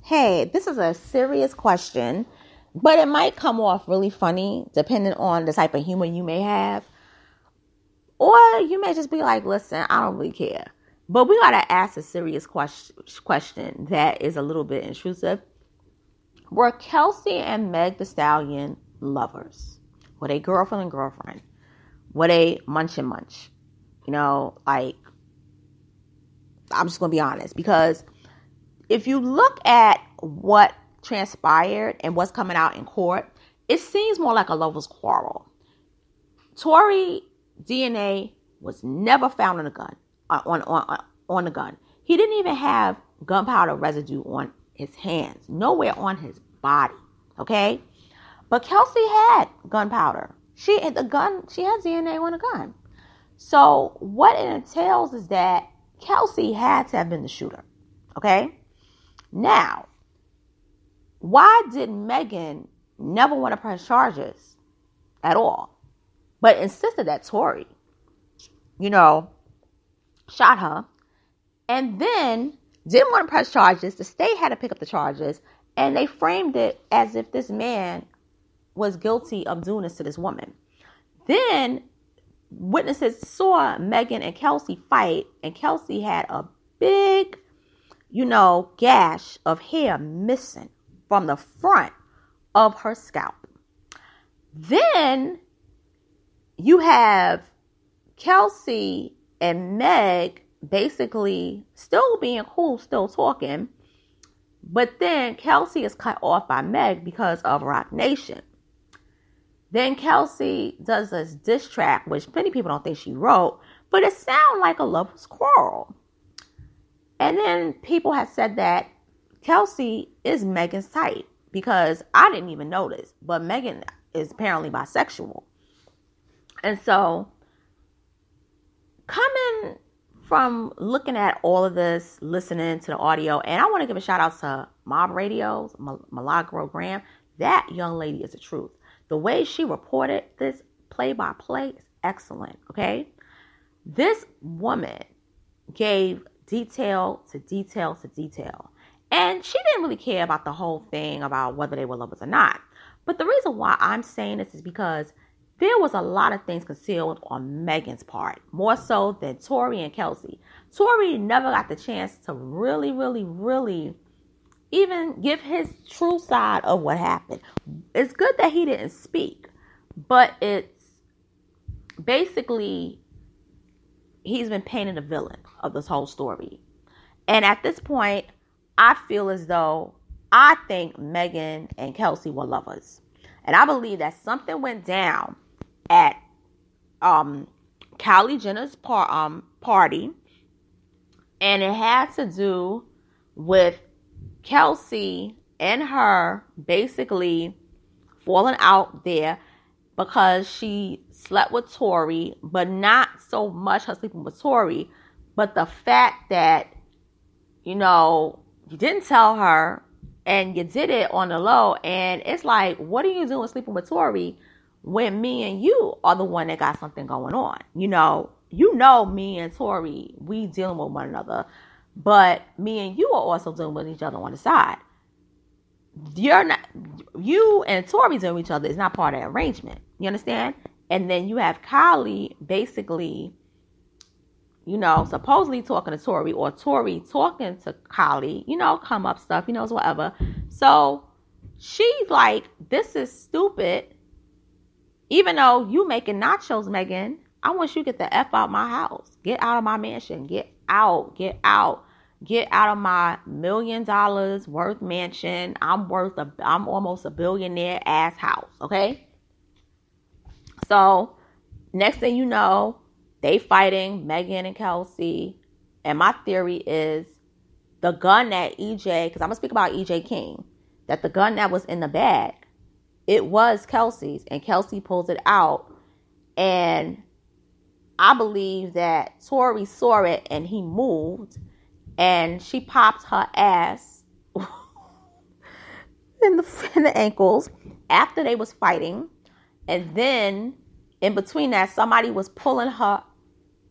hey, this is a serious question, but it might come off really funny depending on the type of humor you may have. Or you may just be like, listen, I don't really care. But we got to ask a serious question that is a little bit intrusive. Were Kelsey and Meg the Stallion lovers? Were they girlfriend and girlfriend? Were they munch and munch? You know, like, I'm just going to be honest. Because if you look at what transpired and what's coming out in court, it seems more like a lover's quarrel. Tory DNA was never found on the gun. On the gun. He didn't even have gunpowder residue on his hands. Nowhere on his body. Okay? But Kelsey had gunpowder. She had DNA on the gun. So what it entails is that Kelsey had to have been the shooter. Okay? Now, why did Megan never want to press charges at all, but insisted that Tory, shot her, and then didn't want to press charges? The state had to pick up the charges, and they framed it as if this man was guilty of doing this to this woman. Then witnesses saw Megan and Kelsey fight, and Kelsey had a big, gash of hair missing from the front of her scalp. Then you have Kelsey and Meg basically still being cool, still talking. But then Kelsey is cut off by Meg because of Rock Nation. Then Kelsey does this diss track, which many people don't think she wrote, but it sounds like a lover's quarrel. And then people have said that Kelsey is Megan's type, because I didn't even notice, but Megan is apparently bisexual. And so, coming from looking at all of this, listening to the audio, and I want to give a shout out to Mob Radio's Milagro Graham. That young lady is the truth. The way she reported this play-by-play is excellent, okay? This woman gave detail to detail to detail. And she didn't really care about the whole thing about whether they were lovers or not. But the reason why I'm saying this is because there was a lot of things concealed on Megan's part, more so than Tory and Kelsey. Tory never got the chance to really, really, really even give his true side of what happened. It's good that he didn't speak, but it's basically he's been painted a villain of this whole story. And at this point, I feel as though I think Megan and Kelsey were lovers. And I believe that something went down at Kylie Jenner's party. And it had to do with Kelsey and her basically falling out there because she slept with Tory, but not so much her sleeping with Tory, but the fact that, you didn't tell her and you did it on the low. And it's like, what are you doing sleeping with Tory when me and you are the one that got something going on? Me and Tory, we dealing with one another, but me and you are also dealing with each other on the side. You and Tory dealing with each other is not part of the arrangement. You understand? And then you have Kylie basically, supposedly talking to Tory, or Tory talking to Kylie, come up stuff, whatever. So she's like, this is stupid. Even though you making nachos, Megan, I want you to get the F out my house. Get out of my mansion. Get out. Get out of my $1 million worth mansion. I'm almost a billionaire ass house. Okay. So next thing you know, they fighting, Megan and Kelsey. And my theory is the gun that EJ, because I'm going to speak about EJ King, that the gun that was in the bag, it was Kelsey's, and Kelsey pulls it out. And I believe that Tory saw it and he moved, and she popped her ass in the ankles after they was fighting. And then in between that, somebody was pulling her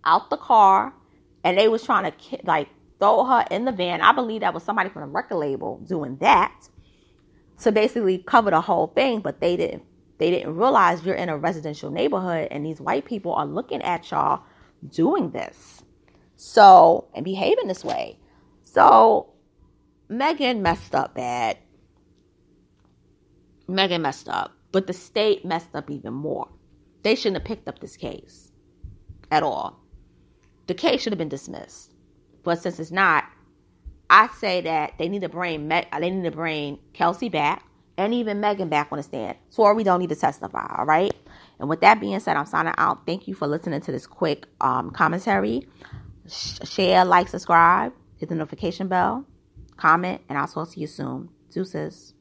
out the car, and they was trying to throw her in the van. I believe that was somebody from the record label doing that to basically cover the whole thing, but they didn't realize you're in a residential neighborhood and these white people are looking at y'all doing this. So, and behaving this way. So, Megan messed up bad. Megan messed up, but the state messed up even more. They shouldn't have picked up this case at all. The case should have been dismissed. But since it's not, I say that they need to bring Kelsey back and even Megan back on the stand. Tory don't need to testify, all right? And with that being said, I'm signing out. Thank you for listening to this quick commentary. Share, like, subscribe, hit the notification bell, comment, and I'll talk to you soon. Deuces.